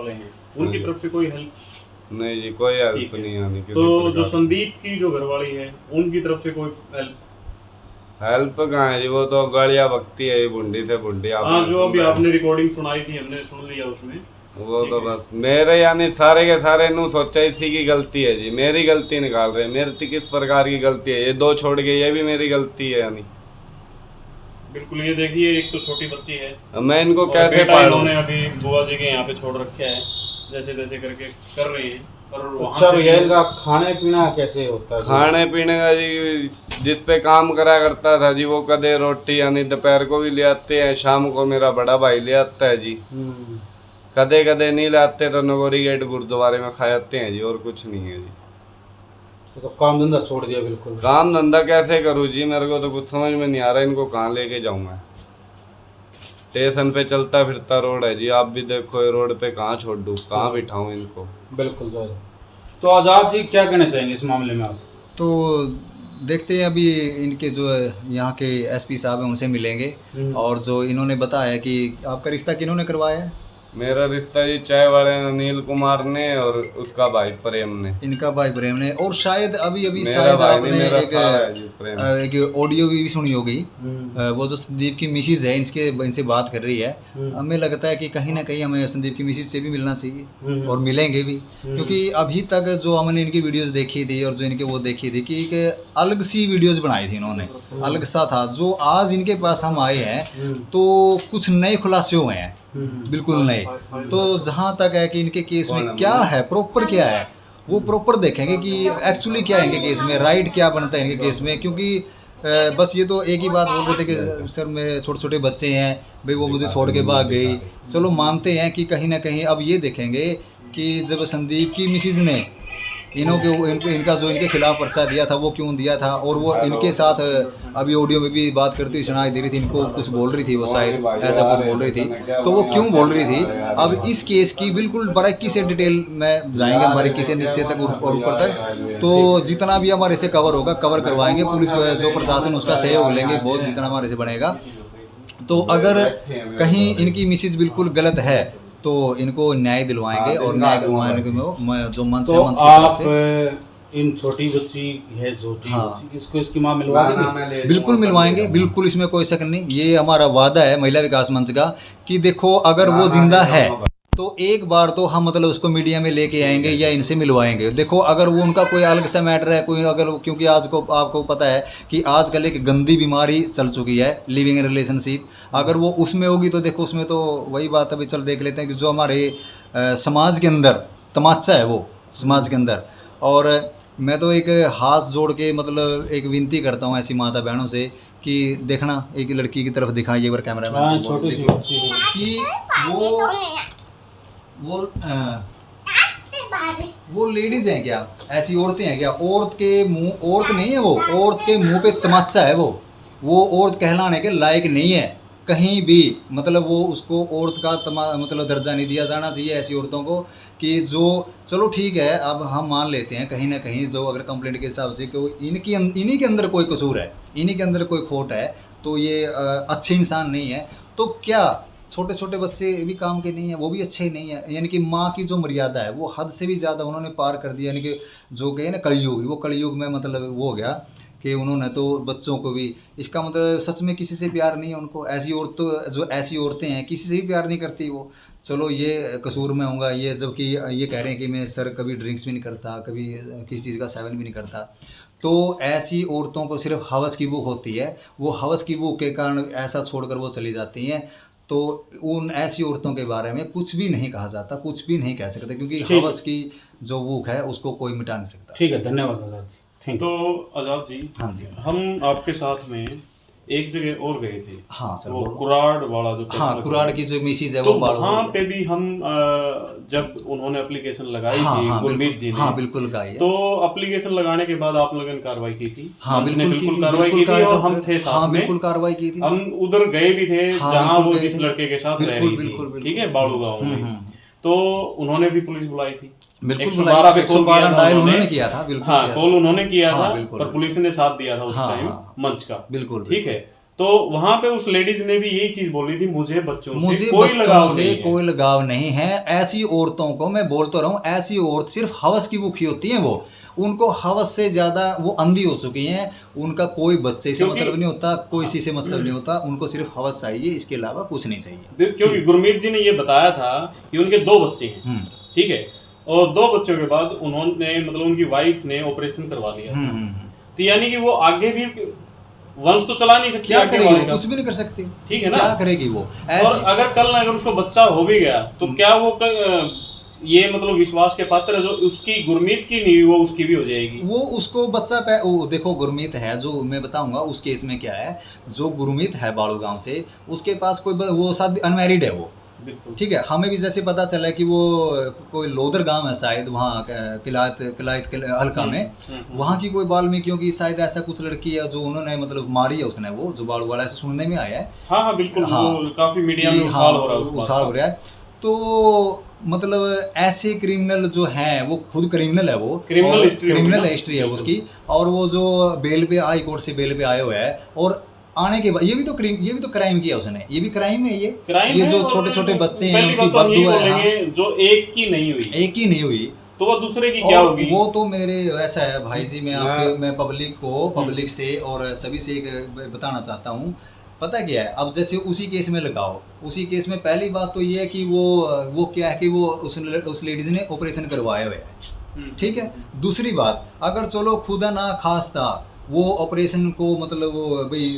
वाले हैं, उनकी तरफ से कोई हेल्प? नहीं जी, कोई हेल्प ठीक है। नहीं आनी किसी तो जो प्रकार की। संदीप की जो घरवाली है उनकी तरफ से कोई हेल्प? हेल्प कहाँ है जी, वो तो गालियाँ बकती है बूढ़ी से बूढ़ी। हाँ, आपने जो सुन अभी रहे आपने रिकॉर्डिंग सुनाई थी हमने सुन लिया उसमें। वो ठीक तो है। बस मेरे यानी सारे के सारे नू सोचा इसी की गलती है जी, मेरी गलती निकाल रहे हैं। मेरे से किस प्रकार की गलती है, ये दो छोड़ के ये भी मेरी गलती है यानी। बिल्कुल, ये देखिए एक तो छोटी बच्ची है अब मैं इनको और कैसे बेटा पालूं? इन्होंने अभी बुआ जी के यहाँ पे छोड़ रखे है, जैसे तैसे करके कर रहे हैं। और वहाँ अच्छा से भैया, भी इनका खाने पीना कैसे होता है? खाने पीने का जी, जिस पे काम करा करता था जी वो कदे रोटी यानी दोपहर को भी ले आते हैं, शाम को मेरा बड़ा भाई ले आता है जी। कदे कदे नहीं लाते तो नगोरी गेट गुरुद्वारे में खा जाते हैं जी, और कुछ नहीं है जी। तो काम धंधा छोड़ दिया बिल्कुल? काम धंधा कैसे करूँ जी, मेरे को तो कुछ समझ में नहीं आ रहा, इनको कहाँ लेके जाऊँ मैं। स्टेशन पे चलता फिरता रोड है जी, आप भी देखो ये रोड पे कहाँ छोड़ दूँ, कहाँ बिठाऊँ इनको। बिल्कुल सर। तो आज़ाद जी क्या कहना चाहेंगे इस मामले में आप? तो देखते हैं अभी इनके जो यहाँ के एसपी साहब हैं उनसे मिलेंगे, और जो इन्होंने बताया है कि आपका रिश्ता किन्होंने करवाया है? मेरा रिश्ता जी चाय वाले अनिल कुमार ने और उसका भाई प्रेम ने। इनका भाई प्रेम ने, और शायद अभी अभी मेरा शायद भाई नहीं, आपने मेरा साला है जी प्रेम। एक ऑडियो भी सुनी होगी। वो जो संदीप की मिसिज है इनसे बात कर रही है। हमें लगता है कि कहीं ना कहीं हमें संदीप की मिसिज से भी मिलना चाहिए, और मिलेंगे भी, क्योंकि अभी तक जो हमने इनकी वीडियोस देखी थी और जो इनके वो देखी थी कि एक अलग सी वीडियोस बनाई थी इन्होंने, अलग सा था। जो आज इनके पास हम आए हैं तो कुछ नए खुलासे हुए हैं, बिल्कुल नए। तो जहाँ तक है कि इनके केस में क्या है, प्रॉपर क्या है, वो प्रॉपर देखेंगे कि एक्चुअली क्या है इनके केस में, राइट क्या बनता है इनके केस में। क्योंकि बस ये तो एक ही बात बोल रहे थे कि सर मेरे छोटे छोटे बच्चे हैं भाई, वो मुझे छोड़ के भाग गई। चलो मानते हैं कि कहीं ना कहीं अब ये देखेंगे कि जब संदीप की मिसिज ने इनका जो इनके खिलाफ पर्चा दिया था वो क्यों दिया था, और वो इनके साथ अभी ऑडियो में भी बात करती हुई सुनाई दे रही थी, इनको कुछ बोल रही थी, वो शायद ऐसा कुछ बोल रही थी। तो वो क्यों बोल रही थी, अब इस केस की बिल्कुल बारीकी से डिटेल में जाएंगे, बारीकी से नीचे तक और ऊपर तक। तो जितना भी हमारे से कवर होगा कवर करवाएंगे, पुलिस जो प्रशासन उसका सहयोग लेंगे बहुत, जितना हमारे से बनेगा। तो अगर कहीं इनकी मिसिज बिल्कुल गलत है तो इनको न्याय दिलवाएंगे, और न्याय दिलवाने के जो मंच तो है मंच की आप तरफ से इन छोटी बच्ची है, छोटी हाँ। बच्ची, इसको इसकी माँ मिलवा देंगे? बिल्कुल मिलवाएंगे, बिल्कुल, इसमें कोई शक नहीं। ये हमारा वादा है महिला विकास मंच का कि देखो अगर वो जिंदा है तो एक बार तो हम मतलब उसको मीडिया में लेके आएंगे या इनसे मिलवाएंगे। देखो अगर वो उनका कोई अलग सा मैटर है, कोई अगर, क्योंकि आज को आपको पता है कि आजकल एक गंदी बीमारी चल चुकी है लिविंग इन रिलेशनशिप, अगर वो उसमें होगी तो देखो उसमें तो वही बात अभी चल देख लेते हैं कि जो हमारे समाज के अंदर तमाचा है वो समाज के अंदर। और मैं तो एक हाथ जोड़ के मतलब एक विनती करता हूँ ऐसी माता बहनों से कि देखना एक लड़की की तरफ दिखाइए एक कैमरा हाँ, में, छोटी सी बच्ची है। कि वो लेडीज हैं क्या, ऐसी औरतें हैं क्या? औरत के मुंह, औरत नहीं है वो, औरत के मुंह पे तमाचा है वो औरत कहलाने के लायक नहीं है कहीं भी। मतलब वो उसको औरत का मतलब दर्जा नहीं दिया जाना चाहिए ऐसी औरतों को। कि जो चलो ठीक है, अब हम मान लेते हैं कहीं ना कहीं जो अगर कंप्लेंट के हिसाब से कि इन्हीं के अंदर कोई कसूर है, इन्हीं के अंदर कोई खोट है, तो ये अच्छे इंसान नहीं है। तो क्या छोटे छोटे बच्चे भी काम के नहीं है, वो भी अच्छे ही नहीं है? यानी कि माँ की जो मर्यादा है वो हद से भी ज़्यादा उन्होंने पार कर दिया। यानी कि जो कहे ना कलयुग, वो कलयुग में मतलब वो हो गया कि उन्होंने तो बच्चों को भी, इसका मतलब सच में किसी से प्यार नहीं है उनको। ऐसी औरतें, जो ऐसी औरतें हैं किसी से भी प्यार नहीं करती वो। चलो ये कसूर में होगा ये, जबकि ये कह रहे हैं कि मैं सर कभी ड्रिंक्स भी नहीं करता, कभी किसी चीज़ का सेवन भी नहीं करता। तो ऐसी औरतों को सिर्फ हवस की भूख होती है, वो हवस की भूख के कारण ऐसा छोड़कर वो चली जाती हैं। तो उन ऐसी औरतों के बारे में कुछ भी नहीं कहा जाता, कुछ भी नहीं कह सकते, क्योंकि हवस की जो भूख है उसको कोई मिटा नहीं सकता। ठीक है, धन्यवाद आजाद जी। Thank you. तो आजाद जी, हाँ जी, हम आपके साथ में एक जगह और गए थे। हाँ सर, वो बोलो। कुराड़ वाला जो हाँ, फैसला कुराड़ था। की जो मिसिज है तो वो बाल वहाँ पे भी हम जब उन्होंने एप्लीकेशन लगाई थी गुरमीत जी ने, हाँ बिल्कुल लगाई है। तो एप्लीकेशन लगाने के बाद आप लोगों ने कार्रवाई की थी? हाँ मंच ने बिल्कुल कार्रवाई की थी, और हम थे साथ हाँ में। बिल्कुल कार्रवाई की थी। हम उधर गए भी थे हाँ, जहाँ बिल्कुल वो गए जिस थे। लड़के के साथ रह बिल्कुल, रही बिल्कुल, थी, ठीक है, बिल्कुल। बाड़ू गाँव में। तो उन्होंने भी पुलिस बुलाई थी, बिल्कुल 112 पे कॉल किया था डायल उन्होंने। उन्होंने किया था, बिल्कुल हाँ, किया कॉल था। उन्होंने किया हाँ, था, बिल्कुल, पर पुलिस ने साथ दिया था उस हाँ, टाइम हाँ, मंच का, बिल्कुल, ठीक है। तो वहां पे उस लेडीज ने भी यही चीज बोली थी, मुझे बच्चों मुझे से कोई बच्चों लगाव से नहीं है। कोई लगाव नहीं है। ऐसी औरतों को मैं बोलता रहा हूँ, ऐसी औरत सिर्फ हवस की भूखी होती है। वो उनको हवस से ज्यादा वो अंधी हो चुकी हैं। उनका कोई बच्चे से क्योंकि- मतलब नहीं होता, कोई इसी से मतलब नहीं होता। उनको सिर्फ हवस चाहिए, इसके अलावा कुछ नहीं चाहिए। क्योंकि गुरमीत जी ने ये बताया था कि उनके 2 बच्चे हैं, हम्म ठीक है, और 2 बच्चों के बाद उन्होंने मतलब उनकी वाइफ ने ऑपरेशन करवा लिया था। हम्म। तो यानी कि वो आगे भी वंश तो चला नहीं सकती, क्या आगे करेगी वाले वो? का। कुछ भी नहीं कर सकती। ठीक है ना? क्या करेगी वो? और ऐसी अगर कल ना अगर उसको बच्चा हो भी गया तो क्या वो ये मतलब विश्वास के पात्र है, जो उसकी गुरमीत की नहीं हुई वो उसकी भी हो जाएगी। वो उसको बच्चा वो देखो गुरमीत है, जो मैं बताऊंगा उस केस में क्या है। जो गुरमीत है बाड़ू गांव से, उसके पास कोई वो शादी अनमैरिड है वो, बिल्कुल ठीक है। हमें भी जैसे पता चला कि वो कोई लोदर गांव है शायद, वहाँ किलायत हल्का में, वहाँ की कोई वाल्मीकियों की शायद ऐसा कुछ लड़की है जो उन्होंने मतलब मारी है उसने, वो जो बाड़ू वाला ऐसे सुनने में आया है। हाँ हाँ बिल्कुल, हाँ, वो काफी मीडिया में कि उछाल हो रहा है उस बात उछाल का। हो रहा है। तो मतलब ऐसे क्रिमिनल जो हैं, वो खुद क्रिमिनल है, वो क्रिमिनल और हिस्ट्री क्रिमिनल होगी ना? हिस्ट्री है उसकी। और वो जो बेल पे, हाई कोर्ट से बेल पे आए हुए हैं, और आने के बाद ये भी तो क्राइम किया उसने, ये भी क्राइम है। ये क्राइम ये है। जो और छोटे छोटे बच्चे हैं, पहली उनकी बात तो हम यही बददुआ है। हाँ, बोलेंगे, जो एक की नहीं हुई एक ही नहीं हुई तो वो दूसरे की क्या और होगी। वो तो मेरे ऐसा है भाई जी, मैं पब्लिक से और सभी से एक बताना चाहता हूँ। पता क्या है, अब जैसे उसी केस में लगाओ, उसी केस में पहली बात तो ये है कि वो क्या है कि वो उस लेडीज ने ऑपरेशन करवाया हुआ है, ठीक है। दूसरी बात, अगर चलो खुदा ना खास्ता वो ऑपरेशन को मतलब वो भाई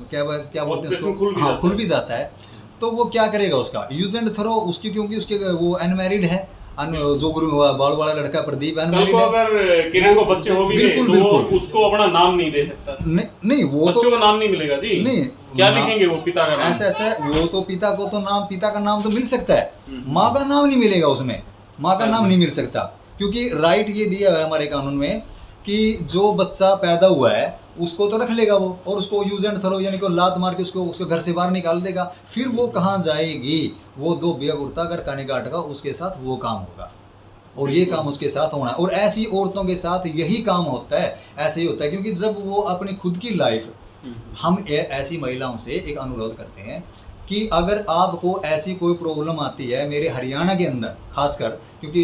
क्या क्या बोलते हैं ऑपरेशन उसको, हाँ खुल भी जाता है, तो वो क्या करेगा उसका यूज एंड थ्रो उसकी, क्योंकि उसके वो अनमैरिड है। जो गुरु बाल वाला लड़का प्रदीप कल अनमैरिड को है। अगर किरण को बच्चे हो भी गए बिल्कुल, तो वो बिल्कुल। उसको अपना नाम नहीं दे सकता। नहीं वो बच्चों तो को नाम नहीं मिलेगा जी। नहीं, क्या नाम- लिखेंगे वो पिता का नाम? ऐसा ऐसा है, वो तो पिता को तो नाम, पिता का नाम तो मिल सकता है, माँ का नाम नहीं मिलेगा उसमें, माँ का नाम नहीं मिल सकता। क्योंकि राइट ये दिया हुआ है हमारे कानून में कि जो बच्चा पैदा हुआ है उसको तो रख लेगा वो, और उसको यूज एंड थ्रो यानी कि लात मार के उसको घर से बाहर निकाल देगा। फिर वो कहाँ जाएगी? वो 2 बिया गुर्ता अगर काने काटेगा उसके साथ वो काम होगा, और ये काम उसके साथ होना है। और ऐसी औरतों के साथ यही काम होता है, ऐसे ही होता है। क्योंकि जब वो अपनी खुद की लाइफ, हम ऐसी महिलाओं से एक अनुरोध करते हैं कि अगर आपको ऐसी कोई प्रॉब्लम आती है मेरे हरियाणा के अंदर खासकर, क्योंकि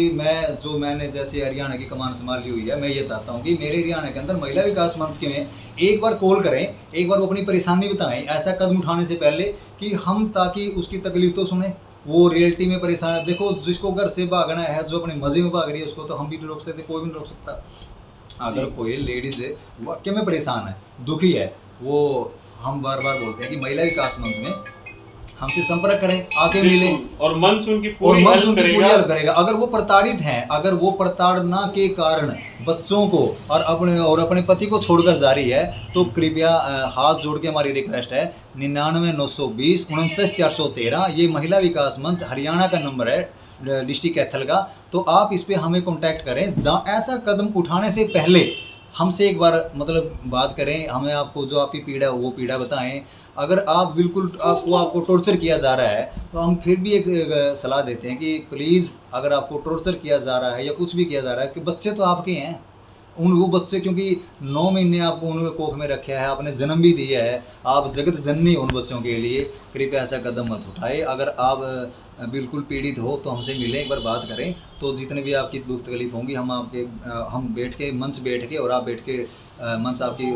मैंने जैसे हरियाणा की कमान संभाली हुई है, मैं ये चाहता हूँ कि मेरे हरियाणा के अंदर महिला विकास मंच के में एक बार कॉल करें, एक बार वो अपनी परेशानी बताएं ऐसा कदम उठाने से पहले, कि हम ताकि उसकी तकलीफ तो सुने। वो रियलिटी में परेशान है। देखो, जिसको घर से भागना है, जो अपने मजे में भाग रही है, उसको तो हम भी नहीं रोक सकते, कोई भी नहीं रोक सकता। अगर कोई लेडीज वाकई में परेशान है, दुखी है, वो हम बार बार बोलते हैं कि महिला विकास मंच में हमसे संपर्क करें, आके मिलें, और मंच उनकी और पूरी मंच हेल्प उनकी पूरी करेगा। हेल्प करेगा। अगर वो प्रताड़ित हैं, अगर वो प्रताड़ना के कारण बच्चों को और अपने पति को छोड़कर जा रही है, तो कृपया हाथ जोड़ के हमारी रिक्वेस्ट है, 99 920 49 413 ये महिला विकास मंच हरियाणा का नंबर है, डिस्ट्रिक्ट कैथल का। तो आप इस पे हमें कांटेक्ट करें। जहाँ ऐसा कदम उठाने से पहले हमसे एक बार मतलब बात करें, हमें आपको जो आपकी पीड़ा है वो पीड़ा बताएं। अगर आप बिल्कुल आपको टॉर्चर किया जा रहा है, तो हम फिर भी एक सलाह देते हैं कि प्लीज़, अगर आपको टॉर्चर किया जा रहा है या कुछ भी किया जा रहा है, कि बच्चे तो आपके हैं, वो बच्चे, क्योंकि 9 महीने आपको उनके कोख में रखा है, आपने जन्म भी दिया है, आप जगत जननी उन बच्चों के लिए। कृपया ऐसा कदम मत उठाए। अगर आप बिल्कुल पीड़ित हो तो हमसे मिलें, एक बार बात करें, तो जितने भी आपकी दुख तकलीफ होंगी हम बैठ के मंच और आप बैठ के मंच आपकी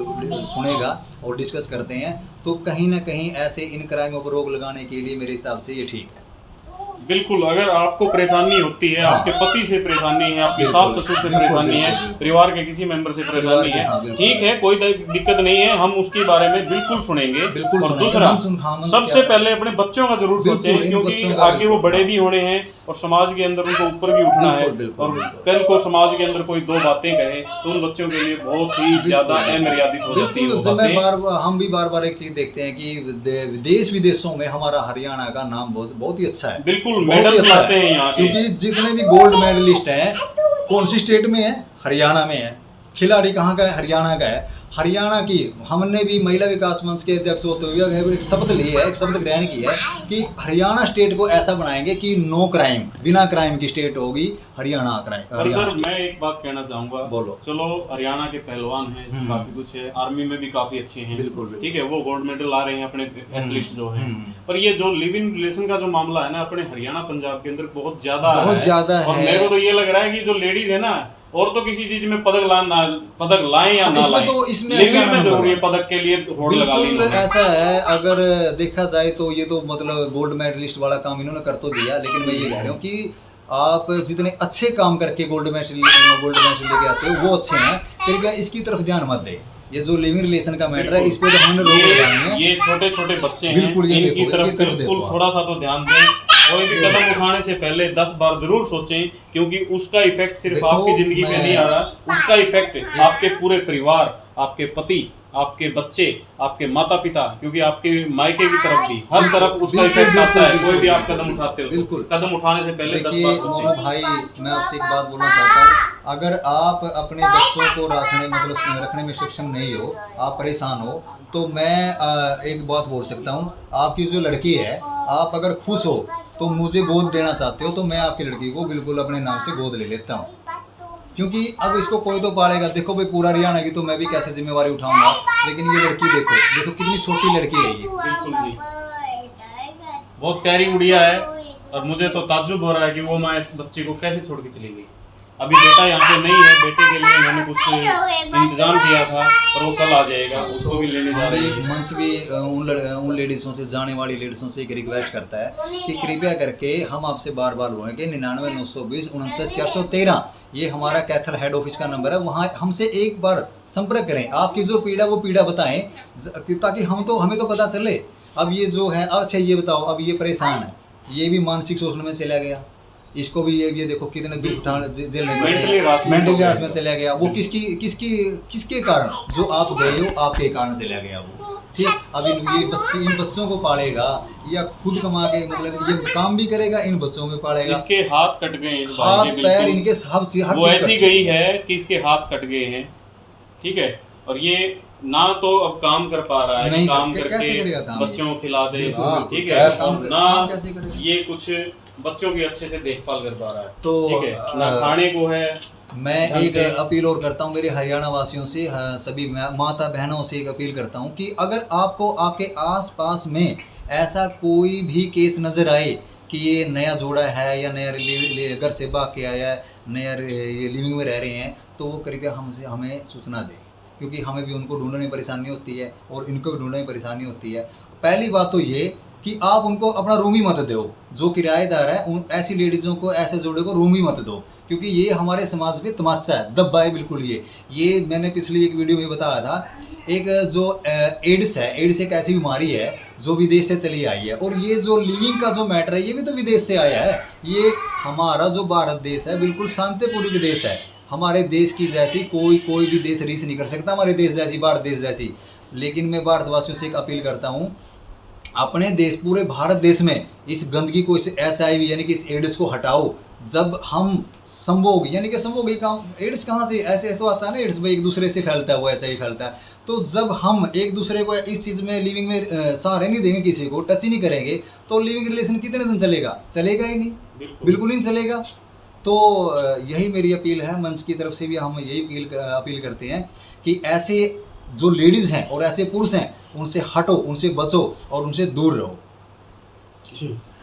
सुनेगा और डिस्कस करते हैं। तो कहीं ना कहीं ऐसे इन क्राइमों पर रोक लगाने के लिए मेरे हिसाब से ये ठीक है। बिल्कुल, अगर आपको परेशानी होती है, हाँ। आपके पति से परेशानी है, आपके बिल्कुल, सास ससुर से बिल्कुल, परेशानी है, बिल्कुल। परिवार के किसी मेंबर से परिवार परेशानी के, है, हाँ, बिल्कुल। ठीक है, कोई दिक्कत नहीं है, हम उसके बारे में बिल्कुल सुनेंगे। बिल्कुल और सुनेंगे। दूसरा, हम सबसे क्या- पहले अपने बच्चों का जरूर बिल्कुल, सोचें, इन क्योंकि बच्चों का आगे वो बिल्कुल। बड़े भी होने हैं और समाज के अंदर उनको ऊपर भी उठना है। बिल्कुल, बिल्कुल, और बिल्कुल। कल को समाज के अंदर कोई 2 बातें कहे तो उन बच्चों के लिए बहुत ही ज्यादा अमर्यादित हो जाती है वो बिल्कुल। बातें। हम भी बार बार एक चीज देखते हैं कि देश विदेशों में हमारा हरियाणा का नाम बहुत ही अच्छा है। बिल्कुल, बहुत ही मेडल्स अच्छा लाते है। हैं यहाँ के। क्योंकि जितने भी गोल्ड मेडलिस्ट हैं, कौन सी स्टेट में है? हरियाणा में है। खिलाड़ी कहाँ का है? हरियाणा का है। हरियाणा की हमने भी महिला विकास मंच के अध्यक्ष होते हुए एक शपथ ली है, एक शपथ ग्रहण की है कि हरियाणा स्टेट को ऐसा बनाएंगे कि नो क्राइम, बिना क्राइम की स्टेट होगी हरियाणा पर सर मैं एक बात कहना चाहूंगा, बोलो। चलो हरियाणा के पहलवान हैं, काफी कुछ है, आर्मी में भी काफी अच्छे हैं, बिल्कुल, बिल्कुल। ठीक है, वो गोल्ड मेडल ला रहे हैं अपने एथलीट्स जो हैं, पर ये जो लिव इन रिलेशन का जो मामला है ना अपने हरियाणा पंजाब के अंदर बहुत ज्यादा है। और मेरे को तो ये लग रहा है कि जो लेडीज है ना, और तो किसी चीज में पदक लाएं या ना लाएं, तो इसमें लिविंग में जरूरी है पदक के लिए होड़ लगा ली बिल्कुल ऐसा है। अगर देखा जाए तो ये तो मतलब गोल्ड मेडलिस्ट वाला काम इन्होंने कर तो दिया, लेकिन मैं ये कह रहा हूँ कि आप जितने अच्छे काम करके गोल्ड मेडल लेके आते हो वो अच्छे हैं, कृपया इसकी तरफ ध्यान मत दे। ये जो लिविंग रिलेशन का मैटर है इस पे तो हमने रोक लगानी है। ये छोटे छोटे बच्चे हैं, बिल्कुल, ये इनकी देखो, तरफ बिल्कुल थोड़ा सा तो ध्यान दें। कोई भी कदम उठाने से पहले 10 बार जरूर सोचें, क्योंकि उसका इफेक्ट सिर्फ देखो, आपकी जिंदगी में नहीं आ रहा, उसका इफेक्ट आपके पूरे परिवार, आपके पति, आपके बच्चे, आपके माता पिता, क्योंकि आपके मायके की तरफ भी हर तरफ उसका इफेक्ट आता है। कोई भी आप कदम उठाते हो, बिल्कुल कदम उठाने से पहले 10 देखिए बार मोनू सोचें। भाई, मैं आपसे एक बात बोलना चाहता हूँ। अगर आप अपने बच्चों को रखने में सक्षम नहीं हो, आप परेशान हो, तो मैं एक बात बोल सकता हूँ। आपकी जो लड़की है, आप अगर खुश हो तो मुझे गोद देना चाहते हो तो मैं आपकी लड़की को बिल्कुल अपने नाम से गोद ले लेता हूँ, क्योंकि अब इसको कोई तो पालेगा। देखो भाई पूरा हरियाणा की तो मैं भी कैसे जिम्मेवारी उठाऊंगा, लेकिन ये लड़की देखो कितनी छोटी लड़की है ये। बिल्कुल जी, बहुत प्यारी गुड़िया है, और मुझे तो ताज्जुब हो रहा है कि वो माँ इस बच्चे को कैसे छोड़ के चली गई। अभी बेटा यहाँ पे नहीं है, बेटे के लिए मैंने कुछ इंतजाम किया था, पर वो कल आ जाएगा, उसको भी लेने जा रही है। मंच भी उन लेडीज़ों से, जाने वाली लेडीज़ों से एक रिक्वेस्ट करता है कि कृपया करके हम आपसे बार बार बोलेंगे 99 920 49 413, ये हमारा कैथल हेड ऑफिस का नंबर है, वहाँ हमसे एक बार संपर्क करें। आपकी जो पीड़ा वो पीड़ा बताएं, ताकि हमें तो पता चले। अब ये जो है, अच्छा ये बताओ, अब ये परेशान है, ये भी मानसिक शोषण में चला गया, इसको भी ये देखो कितने दुख उठाने जेल में मेंटली हरास में चला गया। वो किसके कारण, जो आप गए हो आपके कारण चला गया वो, ठीक। अब इन बच्चों को पालेगा या खुद कमा के, मतलब ये काम भी करेगा, इन बच्चों को पालेगा। इसके हाथ कट गए हैं, हाथ पैर इनके सब चीज, वो ऐसी गई है कि इसके हाथ कट गए हैं, ठीक है, और ये ना तो अब काम कर पा रहा है, नहीं, काम कैसे करके करेगा काम बच्चों को खिला दे, ठीक कैसे है, काम ना कैसे करेगा? ये कुछ बच्चों की अच्छे से देखभाल कर पा रहा है, तो ठीक है, ना खाने को है। मैं एक अपील और करता हूँ मेरे हरियाणा वासियों से, सभी माता बहनों से एक अपील करता हूँ कि अगर आपको आपके आसपास में ऐसा कोई भी केस नज़र आए कि ये नया जोड़ा है या नया घर से भाग के आया है, नया ये लिविंग में रह रहे हैं, तो वो कृपया हमें सूचना दें, क्योंकि हमें भी उनको ढूंढने में परेशानी होती है और इनको भी ढूंढने में परेशानी होती है। पहली बात तो ये कि आप उनको अपना रूम ही मत दो, जो किराएदार है उन ऐसी लेडीज़ों को, ऐसे जोड़े को रूम ही मत दो, क्योंकि ये हमारे समाज में तमाचा है, दब्बा है बिल्कुल। ये मैंने पिछली एक वीडियो में बताया था, एक जो एड्स है, एड्स एक ऐसी बीमारी है जो विदेश से चली आई है, और ये जो लिविंग का जो मैटर है ये भी तो विदेश से आया है। ये हमारा जो भारत देश है बिल्कुल शांतिपूर्ण देश है, हमारे देश की जैसी कोई भी देश रीस नहीं कर सकता हमारे देश जैसी, भारत देश जैसी। लेकिन मैं भारतवासियों से एक अपील करता हूँ, अपने देश, पूरे भारत देश में इस गंदगी को, इस HIV यानी कि इस एड्स को हटाओ। जब हम संभोग यानी कि संभोग ही काम, एड्स कहाँ से, ऐसे तो आता है ना, एड्स भाई एक दूसरे से फैलता है, वो ऐसा ही फैलता है। तो जब हम एक दूसरे को इस चीज़ में, लिविंग में सहारे नहीं देंगे, किसी को टच ही नहीं करेंगे, तो लिविंग रिलेशन कितने दिन चलेगा? चलेगा ही नहीं, बिल्कुल ही नहीं चलेगा। तो यही मेरी अपील है, मंच की तरफ से भी हम यही अपील करते हैं कि ऐसे जो लेडीज़ हैं और ऐसे पुरुष हैं, उनसे हटो, उनसे बचो और उनसे दूर रहो।